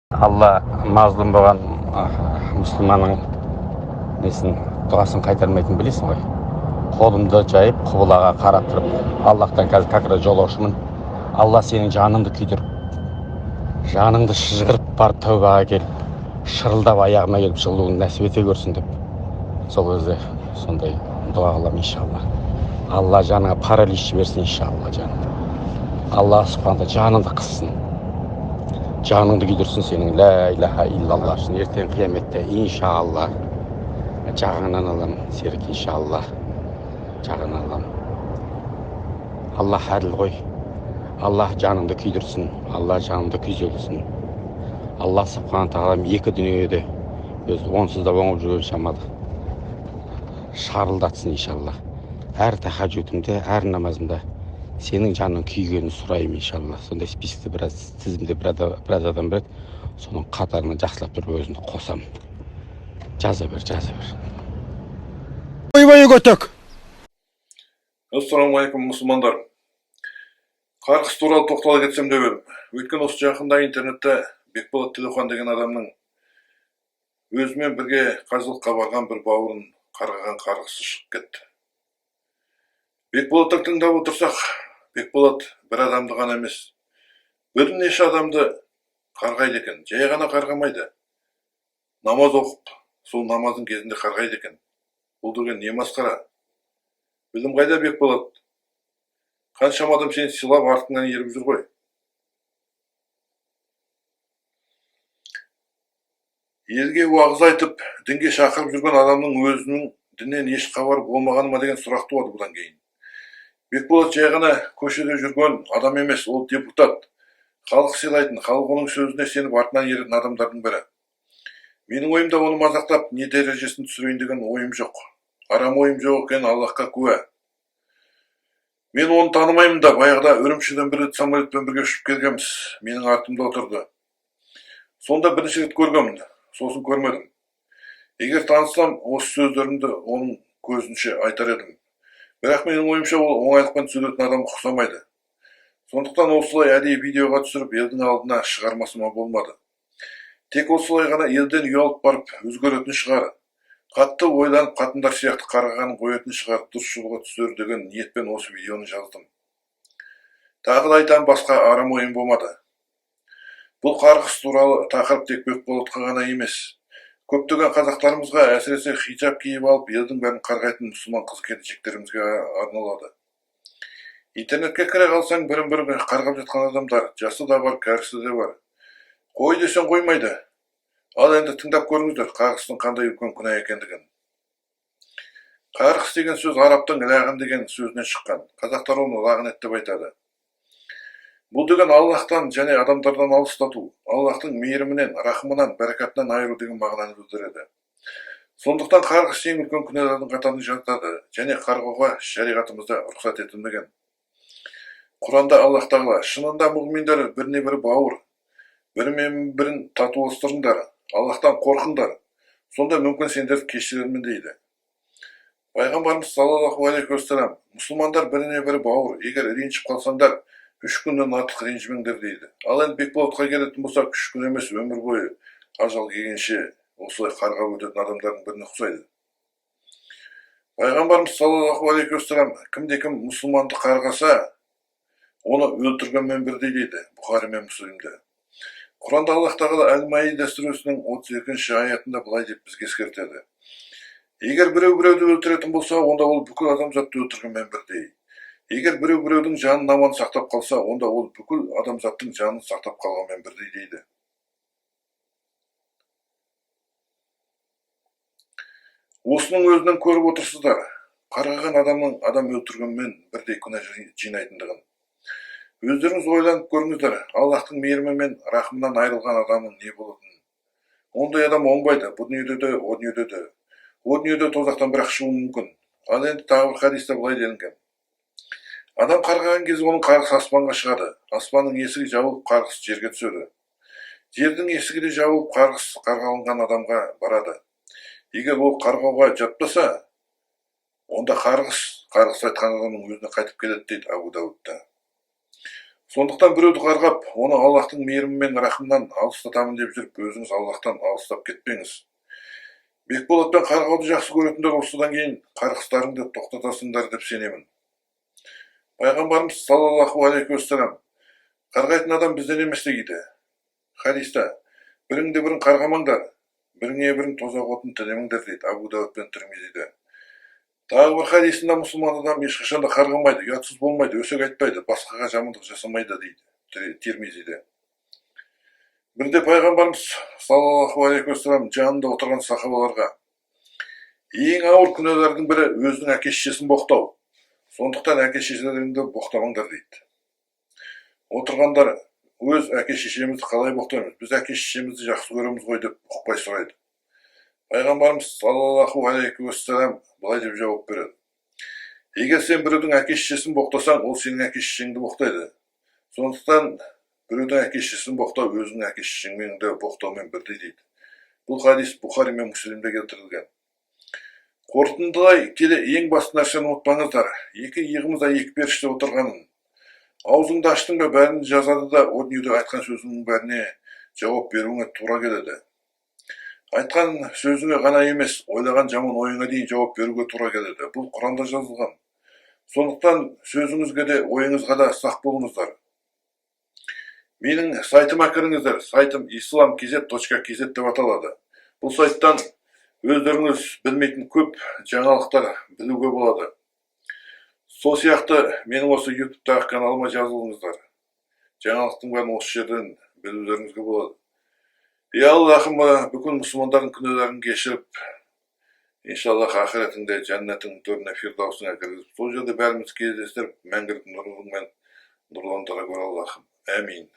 Алла мазлұм болған мұсылманның несін дұғасын қайтармайтынын білесің ғой. Қолымды жайып құбылаға қарап тұрып, Аллахтан қазір как раз жолаушымын. Алла сенің жаныңды күйдіріп, жаныңды шыжғырып барып тәубаға келіп, шырылдап аяғыма келіп жығылуын нәсіп ете көрсін деп, сол кезде сондай дұға қыламын иншалла. Алла жаныңа паралич жіберсін иншалла жаным. Алла субхана жаныңды қыссын. Жаныңды күйдірсін сенің лә илаха иллаллах үшін. Ертең қияметте иншалла жағыңнан аламын, серік иншалла жағыңнан аламын. Аллах әділ ғой. Аллах жаныңды күйдірсін, Алла жаныңды күйзелсін. Алла субхана тағалам екі дүниеде өз онсыз да оңып жүрген шамады шарылдатсын иншалла. Әр тахаджудымда, әр намазымда сенің жаның күйгенін сұраймын иншалла. Сондай списокте тізімде біраз адам береді. Соның қатарына жақсылап тұрып өзімді қосам. Жаза бер. Ойбай көтек. Ассалаумағалейкум мұсылмандар. Қарғыс туралы тоқтала кетсем деп едім. Өйткені осы жақында интернетте Бекболат Тілеухан деген адамның өзімен бірге қажылыққа барған бір бауырын қарғаған қарғысы шығып кетті. Бекболатты тыңдап отырсақ, Бекболат бір адамды ғана емес, бірнеше адамды қарғайды екен. Жай ғана қарғамайды. Намаз оқып, сол намазың кезінде қарғайды екен. Бұл деген не масқара? Білім қайда Бекболат? Қаншама адам сені сыйлап артыңнан еріп жүр ғой. Елге уағыз айтып, дінге шақырып жүрген адамның өзінің діннен еш хабары болмағаны ма деген сұрақ туады бұдан кейін. Бекболат жай ғана көшеде жүрген адам емес, ол депутат. Халық сыйлайтын, халық оның сөзіне сеніп артынан еретін адамдардың бірі. Менің ойымда оны мазақтап, не дәрежесін түсірейін деген ойым жоқ. Арам ойым жоқ екенін Аллахқа куә. Мен оны танымаймын да, баяғыда Үрімшіден бір рет самолетпен бірге ұшып келгенбіз. Менің артымда отырды. Сонда бірінші рет көргенмін, сосын көрмедім. Егер танысам, осы сөздерімді оның көзінше айтар едім. Бірақ менің ойымша ол оңайлықпен сөйлейтін адамға ұқсамайды. Сондықтан осылай әдейі видеоға түсіріп, елдің алдына шығармасыма болмады. Тек осылай ғана елден ұялып барып өзгеретін шығар. Қатты ойланып, қатындар сияқты қарғағанын қоятын шығар, дұрыс жолға түсер деген ниетпен осы видеоны жаздым. Тағы да айтам, басқа арам ойым болмады. Бұл қарғыс туралы тақырып тек Бекболатқа ғана емес. Көптеген қазақтарымызға, әсіресе хиджаб киіп алып, елдің бәрін қарғайтын мұсылман қыз-келіншектерімізге арналады. Интернетке кіре қалсаң, бірін-бірі қарғап жатқан адамдар, жасы да бар, кәрісі де бар. Қой десең қоймайды. Ал енді тыңдап көріңіздер, қарғыстың қандай үлкен күнә екендігін. Қарғыс деген сөз араптың лағын деген сөзінен шыққан. Қазақтар оны лағынет деп айтады. Бұл деген Аллахтан және адамдардан алыстату, Аллахтың мейірімінен, рахымынан, бәрекатынан айыру деген мағынаны білдіреді. Сондықтан қарғыс ең үлкен күнәлардың қатарына жатады, және қарғауға шариғатымызда рұқсат етілмеген. Құранда Аллах тағала, шынында мұғминдар біріне бірі бауыр, бірімен бірін татуластырыңдар, Аллахтан қорқыңдар, сонда мүмкін сендерді кешірермін дейді. Пайғамбарымыз саллаллаху алейхи уассалам, мұсылмандар біріне бірі бауыр, егер ренжіп қалсаңдар, 3 күннен артық ренжімеңдер дейді. Ал енді Бекболатқа келетін болсақ, 3 күн емес, өмір бойы ажал келгенше осылай қарғап өтетін адамдардың біріне ұқсайды. Пайғамбарымыз саллаллаху алейхи уассалам, кімде-кім мұсылманды қарғаса, оны өлтіргенмен бірдей дейді, Бұхари мен Мүслимде. Құранда Аллах тағала Әл-Маида сүресінің 32-ші аятында былай деп бізге ескертеді. Егер біреу-біреуді өлтіретін болса, онда ол бүкіл адамзатты өлтіргенмен бірдей. Егер біреу-біреудің жанын аман сақтап қалса, онда ол бүкіл адамзаттың жанын сақтап қалғанмен бірдей дейді. Осының өзінен көріп отырсыздар, қарғаған адамның адам өлтіргенмен бірдей күнә жинайтындығын. Өздеріңіз ойланып көріңіздер, Аллахтың мейірімі мен рахымынан айырылған адамның не болатынын. Ондай адам оңбайды, бұл дүниеде де, о дүниеде де. О дүниеде тозақтан бірақ шығуы мүмкін. Ал енді тағы бір хадисте былай делінген. Адам қарғаған кезде оның қарғысы аспанға шығады. Аспанның есігі жабылып, қарғыс жерге түседі. Жердің есігі де жабылып, қарғыс қарғалынған адамға барады. Егер ол қарғауға жатпаса, онда қарғыс айтқан адамның өзіне қайтып келеді дейді Абу Даудта. Сондықтан біреуді қарғап, оны Аллахтың мейірімі мен рахымынан алыстатамын деп жүріп, өзіңіз Аллахтан алыстап кетпеңіз. Бекболатпен қарғауды жақсы көретіндер осыдан кейін қарғыстарыңды тоқтатасыңдар деп сенемін. Пайғамбарымыз саллаллаху алейхи уассалам, қарғайтын адам бізден емес дейді. Хадиста, біріңді бірін қарғамаңдар, біріңе бірін тозақ отын тілемеңдер дейді, Абу Дауд пен Тирмизиде. Тағы бір хадисінде мұсылман адам ешқашанда қарғамайды, ұятсыз болмайды, өсек айтпайды, басқаға жамандық жасамайды дейді, Тирмизиде. Бірде пайғамбарымыз саллаллаху алейхи уассалам жанында отырған сахабаларға: ең ауыр күнәлардың бірі өзінің әке-шешесін боқтау. Сондықтан әке-шешелеріңді боқтамаңдар дейді. Отырғандар: өз әке-шешемізді қалай боқтаймыз? Біз әке-шешемізді жақсы көреміз ғой деп ұқпай сұрайды. Пайғамбарымыз саллаллаху алейхи уассалам былай деп жауап береді: егер сен біреудің әке-шешесін боқтасаң, ол сенің әке-шешеңді боқтайды. Сондықтан біреудің әке-шешесін боқтау өзінің әке-шешеңді боқтаумен бірдей дейді. Бұл хадис Бұхари мен Муслимде келтірілген. Қорытындылай келе ең басты нәрсені ұмытпаңыздар. Екі иығымызда екі періште отырғанын. Аузыңды аштың ба бәрін жазады да, о дүниеде айтқан сөзіңнің бәріне жауап беруіңе тура келеді. Айтқан сөзіңе ғана емес, ойлаған жаман ойыңа дейін жауап беруге тура келеді. Бұл Құранда жазылған. Сондықтан сөзіңізге де ойыңызға да сақ болыңыздар. Менің сайтыма кіріңіздер. Сайтым islam.kz деп аталады. Бұл сайттан өздеріңіз білмейтін көп жаңалықтар білуге болады. Сол сияқты менің осы YouTube-тағы каналыма жазылыңыздар. Жаңалықтың бәрін осы жерден білулеріңізге болады. Аллахым бүкіл мұсылмандардың күнәлерін кешіріп, иншаллах ақиретіңде жәннаттың төріне фирдаусыңа кіргізіп, сол жерде бәріміз кездестіріп, мәңгілік нұрыңмен нұрландыра гөр Аллахым. Әмин.